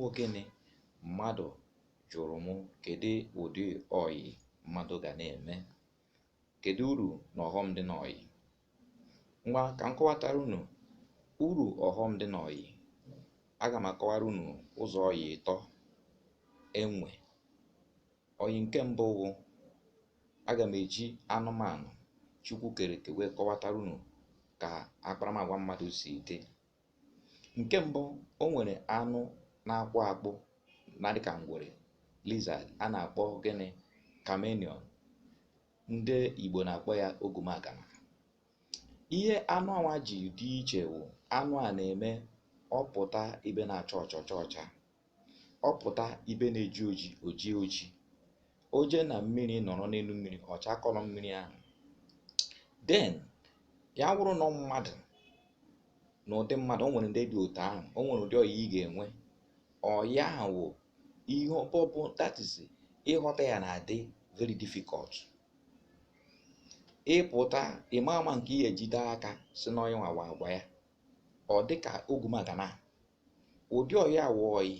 Ogene mmadụ jụrụ m kedu ụdị ọyị mmadụ ga na-eme, kedu uru na ọghọm dị n'ọyị. Ngwa ka m kọwatara unu uru ọghọm dị n'ọyị. Aga m akọwara unu ụzọ ọyị ịtọ enwe. Ọyị nke mbụ bụ aga m eji anụmanụ Chukwu kere eke wee kọwatara unu ka akparamagwa mmadụ si dị. Nke mbụ, o nwere anụ na-akpụ akpụ na dịka ngwere, lizard, a na-akpọ gịnị, chameleon, ndị Igbo na-akpọ ya ogumagana. Ihe anụ anwa ji dị iche bụ anụ a na-eme ọpụta ibe na-acha ọcha, ọpụta ibe na-eji oji, oje na mmiri nọrọ n'elu mmiri ọcha kọrọ mmiri ahụ. Then ya wụrụ na mmadụ na ụdị mmadụ, o nwere ndị dị otu ahụ, o nwere ụdị ọyị ị ga-enwe. Ọyị ahụ bụ ihe ọbụbụ, that is, ịghọta ya na-adị very difficult. Ịpụta ịma ama nke ihe ejide aka si n'ọyị nwawa agwa ya, ọ dịka ogumagana. Ụdị ọyị awụ ọyị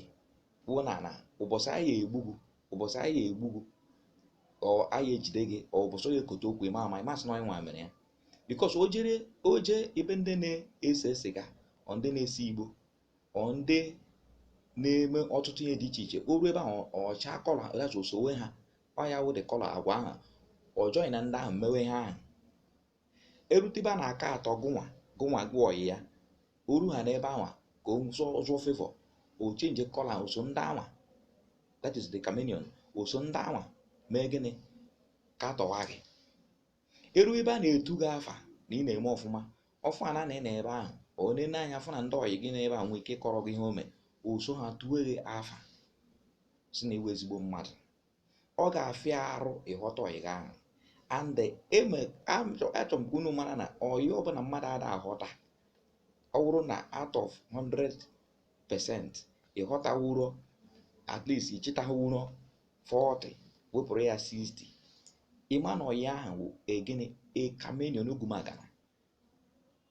bụ na ụbọchị anyị egbugu ọ anyị ejide gị, ọ ụbọchị onye kote okwu ịma ama ịmasị n'ọyị nwa mere ya. Because oje ebe ndị na-ese siga, ọ ndị na-ese igbo, ọ ndị na-eme ọtụtụ ihe dị iche iche, o ruo ebe ahụ ọcha kọlọ gachi osowe ha, ọ ya wụ dị kọlọ agwa ahụ, ọjọọ na ndị ahụ mewe ha ahụ. Erutebe na aka atọ gụnwa gụ ọyị ya, oru ha n'ebe ahụ ka o zụọ favọ, o chenje kọla oso ndị anwa, that is the chameleon, oso ndị anwa mee gịnị ka atọwa gị. Eru ebe a na-etu gị afa na ị na-eme ọfụma na ị na ebe ahụ, onye na-anya fụ na ndị ọyị gị n'ebe ahụ nwee ike kọrọ gị ihe ome, oso ha tuwe gị afa si na iwe ezigbo mmadụ. Ọ ga-afịa arụ ịghọta ọyị gị ahụ. And achọrọ m ka unu mara na ọyị ọbụla mmadụ ada aghọta, ọ bụrụ na out of 100% ịghọtawuro, at least ịchịtahụwuro 40, wepụrụ ya 60, ịma na ọyị ahụ bụ egịnị, a chameleon, ogumagana.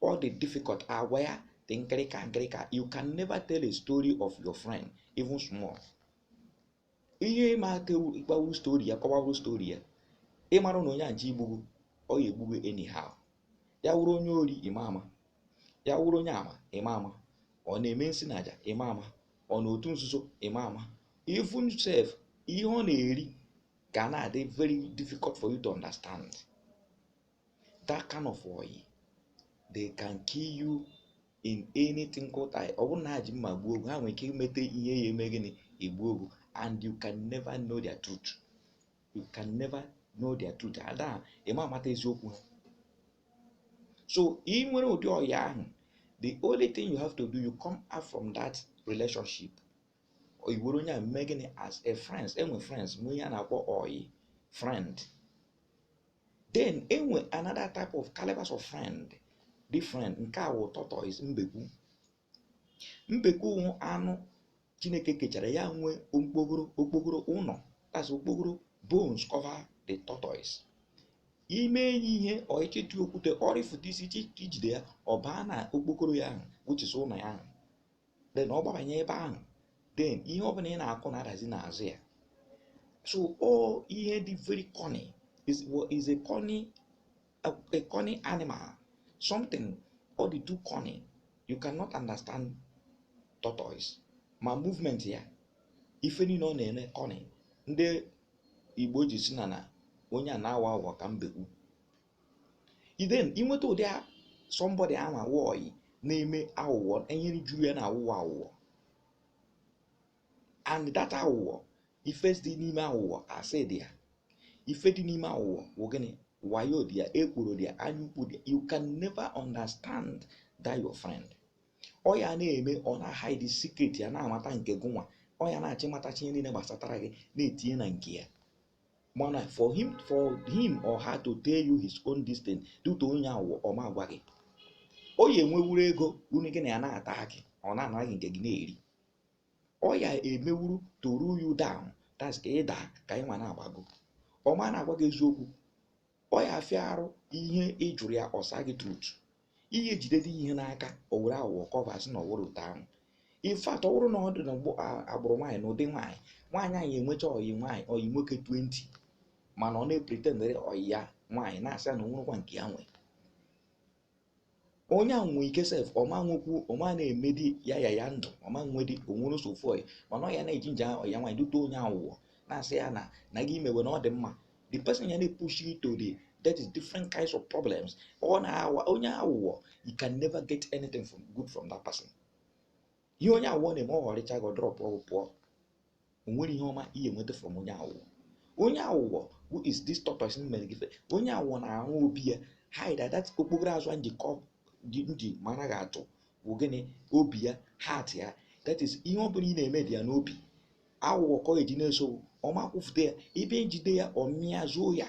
All the difficult agwa ya dị nkịrịka. You can never tell a story of your friend, even small. Ihe ịma aka ịkpawuru story ya, kọwawuru story ya, ịmara na onye a nje igbugu, ọ ya egbugu anyhow. Ya wụrụ onye ori ịma ama, ya wụrụ onye ama ịma ama, ọ na-eme nsị na aja ịma ama, ọ na otu nzuzo ịma ama. Even self ihe ọ na-eri ga na-adị very difficult for you to understand. That kind of ọyị, they can kill you in anything called I. Ọ bụrụ na ha ji mma gbuo ogu, ha nwere ike imete ihe ya eme gịnị, egbuo ogu, and you can never know their truth. You can never know their truth. Ada ịma amata eziokwu ha. So ị nwere ụdị ọyị ahụ, the only thing you have to do, you come out from that relationship. Ọ iwere onye a mee gịnị as a friend. Enwe friends, nwe ya na-akpọ ọyị friend. Then enwe another type of calibers of friend different. Nke a wụ tortoise, mbekwu anụ Chineke kechara ya, nwe okpogoro ụnọ, that's okpogoro bones cover the tortoise. Ime ihe ọchịtụ okwute ọrịfụta isi ijide ya, ọ baa na okpokoro ya ahụ, which is ụlọ ya ahụ, then ọ gbabanye ebe ahụ, then ihe ọbụla ị na-akụ na-adazi n'azụ ya. So all ihe dị very cunning, is a cunning animal. Something all the too cunning. You cannot understand tortoise. Ma movement ya, ife niile ọ na-eme cunning. Ndị Igbo ji si na onye a na-awa awa ka mbekwu. Then inweta ụdị somebody ama ọyị na-eme aghụghọ, enyere juru ya na aghụghọ. And that aghụghọ, ife dị n'ime aghụghọ asị dị ya, ife dị n'ime aghụghọ wụ gịnị, wayo dị ya, ekworo dị ya, anyụkwu dị ya. You can never understand that your friend. Ọ ya na-eme, ọ na-hide secret ya, na-amata nke gụnwa, ọ ya na-achị matachi ihe niile gbasatara gị, na-etinye na nke ya. Mana for him or her to tell you his own distance, due to onye aghụghọ, ọ ma agwa gị. Ọ ya enwewuru ego, unu gị na ya na-ata gị, ọ na-anaghị nke gị na-eri. Ọ ya emewuru to rule you down, that's ka ịda ka ị nwa na-agbago. Ọ ma na-agwa gị eziokwu. Ọ ya afịa arụ ihe ị jụrụ ya, ọsa gị truth. Ihe ejide dị ihe n'aka, o were aghụghọ kọva sị na ọ wụrụ ụtọ ahụ. in fact ọ bụrụ na ọ dị na agbụrụ nwaanyị na ụdị nwaanyị anyị enwecha ọyị nwoke 20 mana ọ na-epretendere ọyị ya nwaanyị na-asị na onwerekwa nke ya nwe, onye a nwe ike sef ọma nwekwu ọma na-emedi ya ndụ ọma nwedi onwere nsogbu ọyị mana ọ ya na-eji nje ọya nwaanyị dute onye aghụghọ na-asị ya na gị mewe na ọ dị mma. The person ya na-epush you to the that is different kinds of problems. Onye aghụghọ, you can never get anything good from that person. Ihe onye aghụghọ na-eme ọghọrịcha gị drop pụọ, o nwere ihe ọma ihe enweta from onye aghụghọ. Onye aghụghọ, who is this top person mere gị fe, onye aghụghọ na-arụ obi ya hide that okpokoro azụ njikọ nji mara gị atụ bụ gịnị, obi ya, heart ya, that is ihe ọ bụla ị na-eme dị ya n'obi. Aghụghọ ka ọ eji na-eso ọma kwụfute ya, ebe njide ya ọmịa zuo ya